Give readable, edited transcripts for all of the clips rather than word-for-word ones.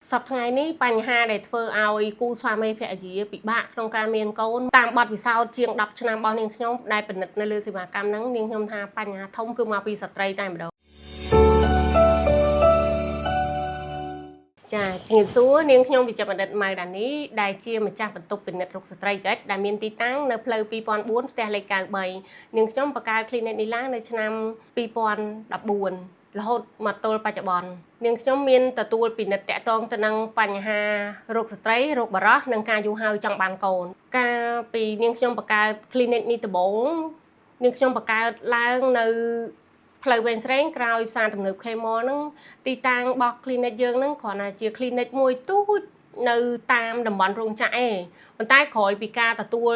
សប្តាហ៍នេះបញ្ហាដែលធ្វើឲ្យគូស្វាមីភរិយាពិបាកក្នុងការមានកូនតាមបទពិសោធន៍ជាង10ឆ្នាំរបស់នាងខ្ញុំដែលពិនិត្យនៅលើសេវាកម្មហ្នឹងនាងខ្ញុំថាបញ្ហាធំគឺមកពីស្ត្រីតែម្ដងចាជំរាបសួរនាងខ្ញុំវិជ្ជបណ្ឌិតម៉ៅដានីដែលជាម្ចាស់បន្ទប់ពិនិត្យរោគស្ត្រីកិច្ចដែលមានទីតាំងនៅផ្លូវ2004ផ្ទះលេខ93នាងខ្ញុំបង្កើត clinic នេះឡើងនៅឆ្នាំ2014រហូតមកទល់បច្ចុប្បន្ននាងខ្ញុំមានទទួលពិនិត្យតាក់ទងទៅនឹងបញ្ហារោគស្ត្រីរោគបរោះនិងការយូរហើយចង់បានកូនកាលពីនាងខ្ញុំបង្កើត clinic នេះដំបូងនាងខ្ញុំបង្កើតឡើងនៅផ្លូវវែងស្រេងក្រោយផ្សារទំនើប K-Mall ហ្នឹងទីតាំងរបស់ clinic យើងហ្នឹងគ្រាន់តែជា clinic មួយទូចនៅតាមតំបន់រោងចក្រឯងប៉ុន្តែក្រោយពីការទទួល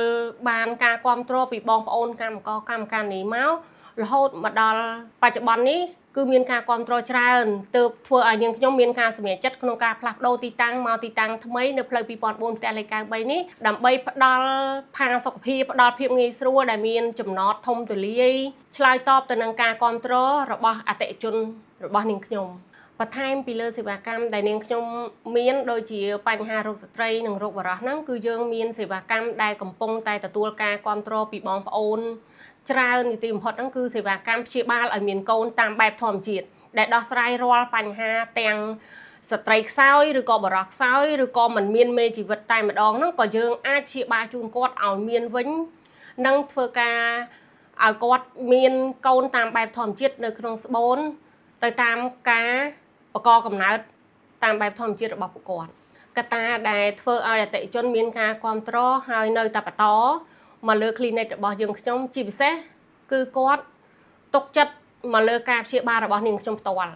បានការគាំទ្រពីបងប្អូនកម្មការនេះមករហូតមកដល់បច្ចុប្បន្ននេះគឺមានការគាំទ្រច្រើនទើបធ្វើឲ្យនាងខ្ញុំមានការសម្រេចចិត្តក្នុងការផ្លាស់ប្ដូរទីតាំងមកទីតាំងថ្មីនៅផ្លូវ2004ផ្ទះលេខ93នេះដើម្បីផ្ដល់ផាសុកភាពផ្ដល់ភាពងាយស្រួលដែលមានចំណតធំទូលាយឆ្លើយតបទៅនឹងការគាំទ្ររបស់អតិថិជនរបស់នាងខ្ញុំបន្ថែមពីលើសេវាកម្មដែលនាងខ្ញុំមានដូចជាបញ្ហារោគស្ត្រីនិងរោគបរោះហ្នឹងគឺយើងមានសេវាកម្មដែលកំពុងតែទទួលការគាំទ្រពីបងប្អូនច្រើននីតិបំផុតហ្នឹងគឺសេវាកម្មព្យាបាលឲ្យមានកូនតាមបែបធម្មជាតិដែលដោះស្រាយរាល់បញ្ហាទាំងស្ត្រីខ្សោយឬក៏បរោះខ្សោយឬក៏មិនមានមេជីវិតតែម្ដងហ្នឹងក៏យើងអាចព្យាបាលជូនគាត់ឲ្យមានវិញនិងធ្វើការឲ្យគាត់មានកូនតាមបែបធម្មជាតិនៅក្នុងស្បូនទៅតាមការបកកំណើតតាមបែបធម្មជាតិរបស់ពួកគាត់កត្តាដែលធ្វើឲ្យអតិថិជនមានការគាំទ្រហើយនៅតែបន្តមកលើ clinic របស់យើងខ្ញុំជាពិសេសគឺគាត់ទុកចិត្តមកលើការព្យាបាលរបស់នាងខ្ញុំផ្ទាល់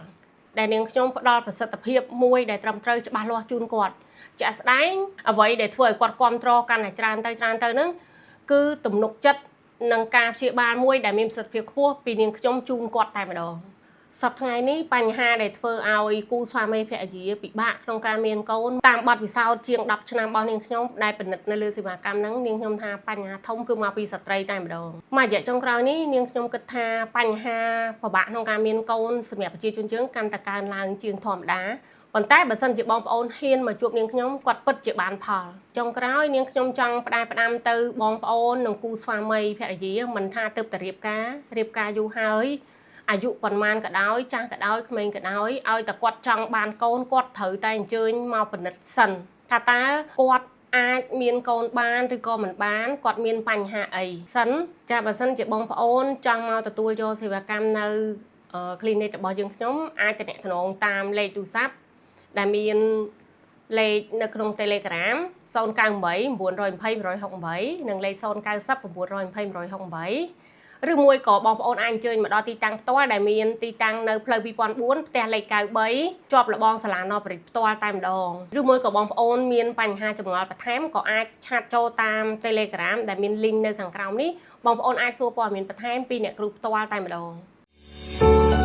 ដែលនាងខ្ញុំផ្ដល់ប្រសិទ្ធភាពមួយដែលត្រឹមត្រូវច្បាស់លាស់ជូនគាត់ជាក់ស្ដែងអ្វីដែលធ្វើឲ្យគាត់គាំទ្រកាន់តែច្រើនទៅហ្នឹងគឺទំនុកចិត្តនឹងការព្យាបាលមួយដែលមានប្រសិទ្ធភាពខ្ពស់ពីនាងខ្ញុំជូនគាត់តែម្ដងសប្តាហ៍នេះបញ្ហាដែលធ្វើឲ្យគូស្វាមីភរិយាពិបាកក្នុងការមានកូនតាមបទពិសោធន៍ជាង10ឆ្នាំរបស់នាងខ្ញុំដែលពិនិត្យនៅលើសេវាកម្មហ្នឹងនាងខ្ញុំថាបញ្ហាធំគឺមកពីស្ត្រីតែម្ដងមួយរយៈចុងក្រោយនេះនាងខ្ញុំគិតថាបញ្ហាពិបាកក្នុងការមានកូនសម្រាប់ប្រជាជនយើងកាន់តែកើនឡើងជាងធម្មតាប៉ុន្តែបើសិនជាបងប្អូនហ៊ានមកជួបនាងខ្ញុំគាត់ពិតជាបានផលចុងក្រោយនាងខ្ញុំចង់ផ្ដាំទៅបងប្អូននិងគូស្វាមីភរិយាមិនថាទៅតែរៀបការយូរហើយអាយុប៉ុន្មានក៏ដោយចាស់ក៏ដោយក្មេងក៏ដោយឲ្យតែគាត់ចង់បានកូនគាត់ត្រូវតែអញ្ជើញមកពិនិត្យសិនថាតើគាត់អាចមានកូនបានឬក៏មិនបានគាត់មានបញ្ហាអីសិនចាបើសិនជាបងប្អូនចង់មកទទួលយកសេវាកម្មនៅclinic របស់យើងខ្ញុំអាចទំនាក់ទំនងតាមលេខទូរស័ព្ទដែលមានលេខនៅក្នុង Telegram 098 920 168និងលេខ090 920 168ឬមួយក៏បងប្អូនអាចអញ្ជើញមកដល់ទីតាំងផ្ទាល់ដែលមានទីតាំងនៅផ្លូវ2004ផ្ទះលេខ93ជាប់លបងសាលាណបរិទ្ធផ្ទាល់តែម្ដងឬមួយក៏បងប្អូនមានបញ្ហាចម្ងល់បន្ថែមក៏អាចឆាតចូលតាម Telegram ដែលមាន link នៅខាងក្រោមនេះបងប្អូនអាចសួរព័ត៌មានបន្ថែមពីអ្នកគ្រូផ្ទាល់តែម្ដង